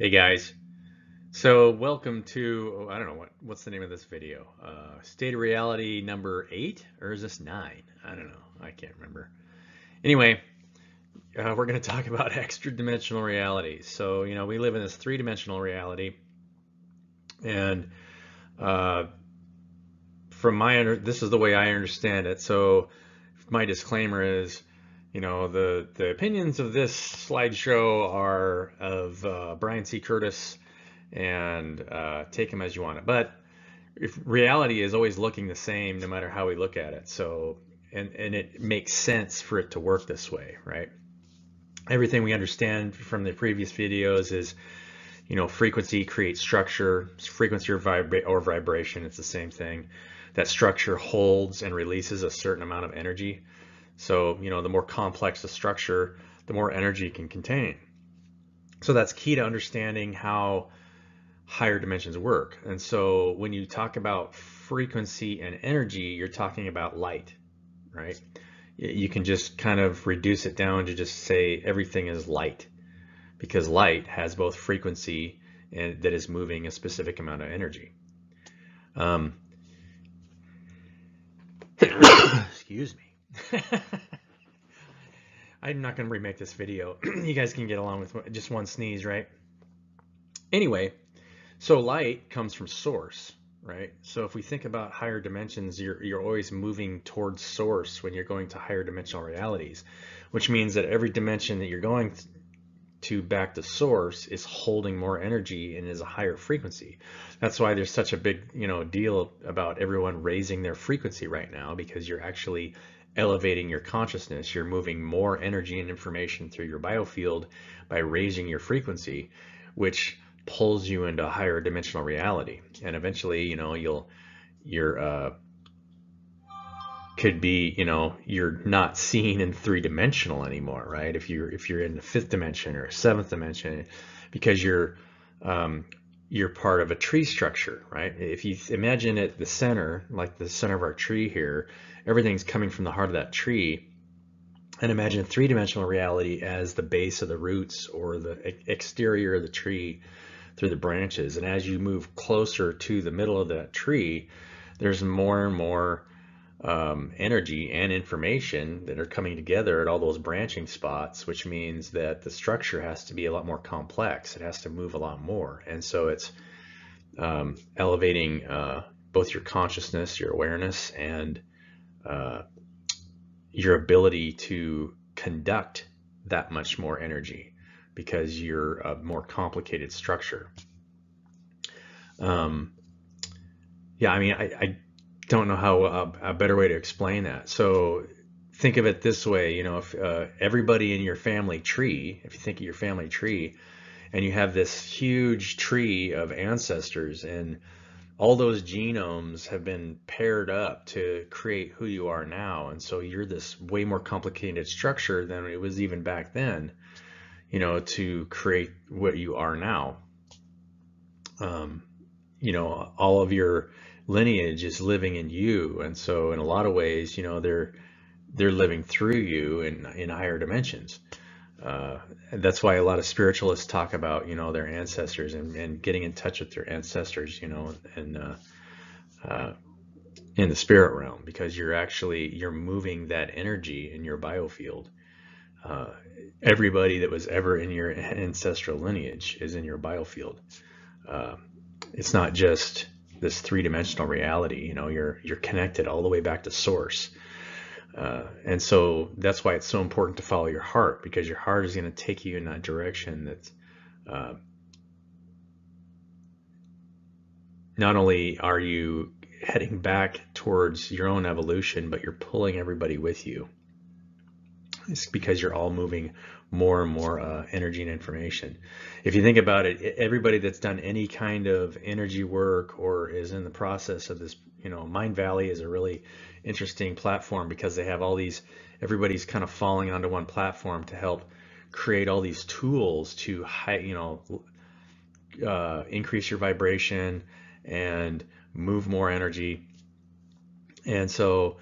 Hey guys, so welcome to, I don't know what's the name of this video? State of Reality number 8, or is this 9? I don't know, I can't remember. Anyway, we're going to talk about extra dimensional reality. So, we live in this three-dimensional reality, and uh, this is the way I understand it. So my disclaimer is, the opinions of this slideshow are of Brian C. Curtis, and take them as you want it. But if reality is always looking the same no matter how we look at it. So, and it makes sense for it to work this way, right? Everything we understand from the previous videos is, frequency creates structure, frequency or vibration, it's the same thing. That structure holds and releases a certain amount of energy. So, the more complex the structure, the more energy it can contain. So that's key to understanding how higher dimensions work. And so when you talk about frequency and energy, you're talking about light, right? You can just kind of reduce it down to just say everything is light, because light has both frequency and that is moving a specific amount of energy. Excuse me. I'm not going to remake this video. You guys can get along with just one sneeze, right? Anyway, so light comes from source, right? So if we think about higher dimensions, you're always moving towards source when you're going to higher dimensional realities, which means that every dimension that you're going to back to source is holding more energy and is a higher frequency. That's why there's such a big, deal about everyone raising their frequency right now, because you're actually elevating your consciousness. You're moving more energy and information through your biofield by raising your frequency, which pulls you into a higher dimensional reality. And eventually, you're could be, you're not seen in three-dimensional anymore, right? If you're in the fifth dimension or seventh dimension, because you're part of a tree structure, right? If you imagine at the center, like the center of our tree here, everything's coming from the heart of that tree. And imagine three-dimensional reality as the base of the roots or the exterior of the tree through the branches. And as you move closer to the middle of that tree, there's more and more energy and information that are coming together at all those branching spots, which means that the structure has to be a lot more complex. It has to move a lot more. And so it's elevating both your consciousness, your awareness, and your ability to conduct that much more energy, because you're a more complicated structure. Yeah, I mean, I don't know how a better way to explain that. So think of it this way, if everybody in your family tree, if you think of your family tree, and you have this huge tree of ancestors, and all those genomes have been paired up to create who you are now. And so you're this way more complicated structure than it was even back then, to create what you are now. All of your lineage is living in you, and so in a lot of ways, they're living through you in higher dimensions. And that's why a lot of spiritualists talk about, their ancestors and getting in touch with their ancestors, and in the spirit realm, because you're moving that energy in your biofield. Everybody that was ever in your ancestral lineage is in your biofield. It's not just this three-dimensional reality. You're connected all the way back to source. And so that's why it's so important to follow your heart, because your heart is going to take you in that direction. That's not only are you heading back towards your own evolution, but you're pulling everybody with you. It's because you're all moving more and more energy and information. If you think about it, everybody that's done any kind of energy work or is in the process of this, Mind Valley is a really interesting platform, because they have all these, everybody's kind of falling onto one platform to help create all these tools to increase your vibration and move more energy. And so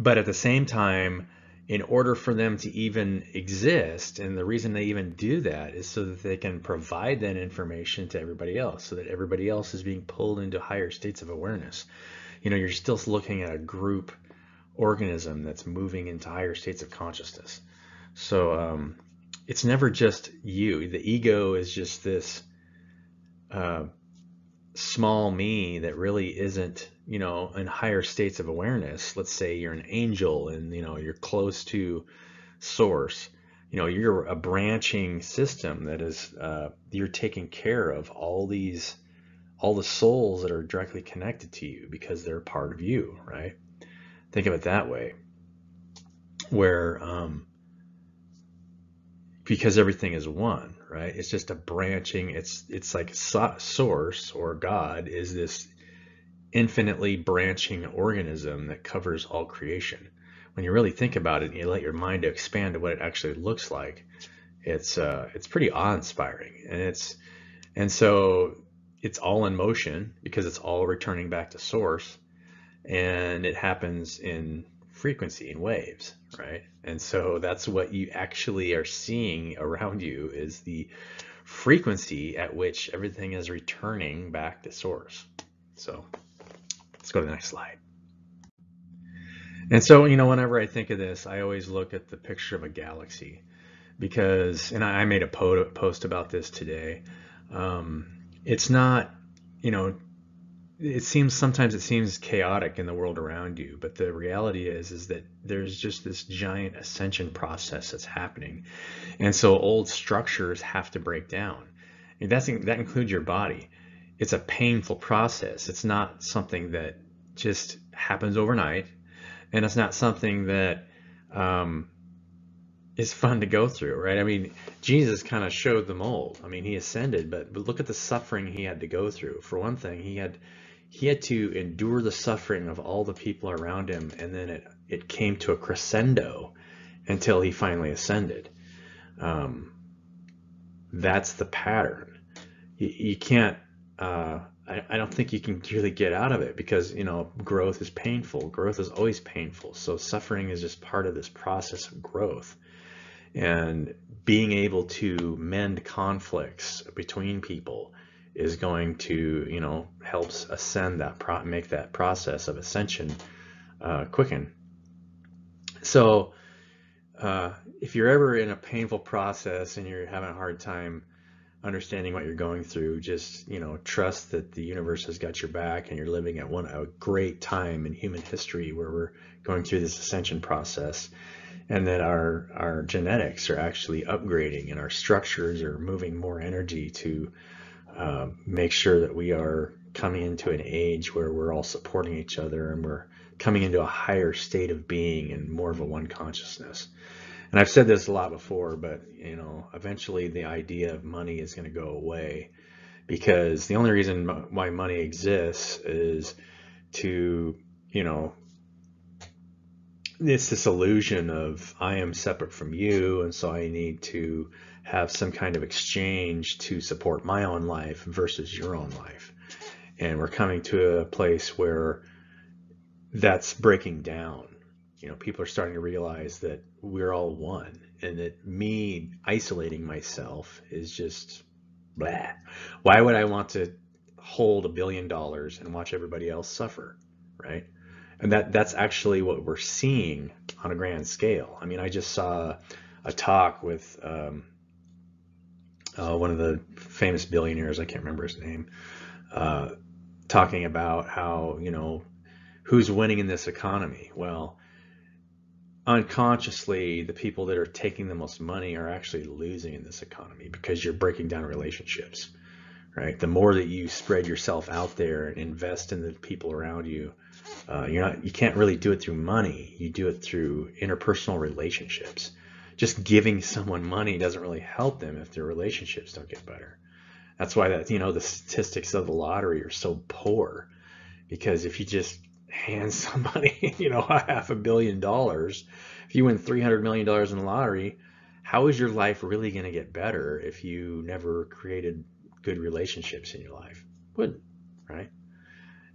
but at the same time, in order for them to even exist. And the reason they even do that is so that they can provide that information to everybody else, so that everybody else is being pulled into higher states of awareness. You're still looking at a group organism that's moving into higher states of consciousness. So it's never just you. The ego is just this small me that really isn't, in higher states of awareness. Let's say you're an angel and, you're close to source. You're a branching system that is, you're taking care of all the souls that are directly connected to you because they're part of you, right? Think of it that way, where because everything is one, right? It's just a branching. It's like source, or God is this infinitely branching organism that covers all creation. When you really think about it and you let your mind expand to what it actually looks like, it's pretty awe-inspiring. And so it's all in motion because it's all returning back to source, and it happens in frequency, in waves, right? And so that's what you actually are seeing around you, is the frequency at which everything is returning back to source. So let's go to the next slide. And so, whenever I think of this, I always look at the picture of a galaxy, because, and I made a post about this today. It's not, sometimes it seems chaotic in the world around you, but the reality is that there's just this giant ascension process that's happening. And so old structures have to break down. And that includes your body. It's a painful process. It's not something that just happens overnight. And it's not something that is fun to go through, right? I mean, Jesus kind of showed the mold. I mean, he ascended, but look at the suffering he had to go through. For one thing, he had to endure the suffering of all the people around him, and then it came to a crescendo until he finally ascended. That's the pattern. You can't, I don't think you can really get out of it, because, growth is painful. Growth is always painful. So suffering is just part of this process of growth. And being able to mend conflicts between people is going to, helps ascend that, make that process of ascension quicken. So if you're ever in a painful process and you're having a hard time understanding what you're going through, just, trust that the universe has got your back, and you're living at a great time in human history where we're going through this ascension process, and that our genetics are actually upgrading, and our structures are moving more energy to make sure that we are coming into an age where we're all supporting each other, and we're coming into a higher state of being and more of a one consciousness. And I've said this a lot before, but eventually the idea of money is going to go away, because the only reason why money exists is to, it's this illusion of I am separate from you, and so I need to have some kind of exchange to support my own life versus your own life. And we're coming to a place where that's breaking down. People are starting to realize that we're all one, and that me isolating myself is just blah. Why would I want to hold $1 billion and watch everybody else suffer, right? And that's actually what we're seeing on a grand scale. I mean, I just saw a talk with one of the famous billionaires, I can't remember his name, talking about how, who's winning in this economy. Well, unconsciously, the people that are taking the most money are actually losing in this economy, because you're breaking down relationships, right? The more that you spread yourself out there and invest in the people around you, you can't really do it through money. You do it through interpersonal relationships. Just giving someone money doesn't really help them if their relationships don't get better. That's why the statistics of the lottery are so poor, because if you just hand somebody, $500 million, if you win $300 million in the lottery, how is your life really going to get better if you never created good relationships in your life? Wouldn't, right?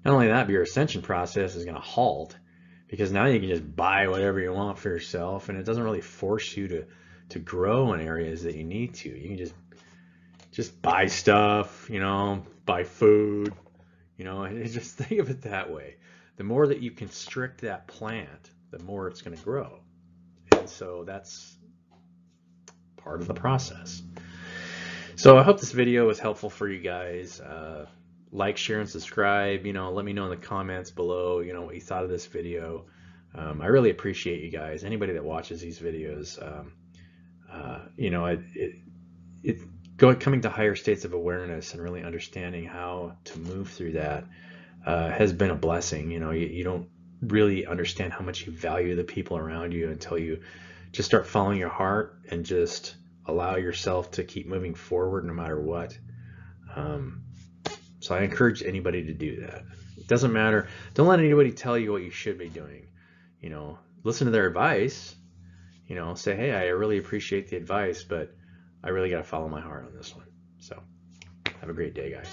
Not only that, but your ascension process is going to halt, because now you can just buy whatever you want for yourself, and it doesn't really force you to grow in areas that you need to. You can just buy stuff, you know, buy food, you know, and just think of it that way. The more that you constrict that plant, the more it's going to grow. And so that's part of the process. So I hope this video was helpful for you guys. Like, share, and subscribe. You know, let me know in the comments below, you know, what you thought of this video. I really appreciate you guys. Anybody that watches these videos, you know, coming to higher states of awareness and really understanding how to move through that has been a blessing. You know, you don't really understand how much you value the people around you until you just start following your heart and just allow yourself to keep moving forward no matter what. So I encourage anybody to do that. It doesn't matter. Don't let anybody tell you what you should be doing. You know, listen to their advice. You know, say, hey, I really appreciate the advice, but I really got to follow my heart on this one. So have a great day, guys.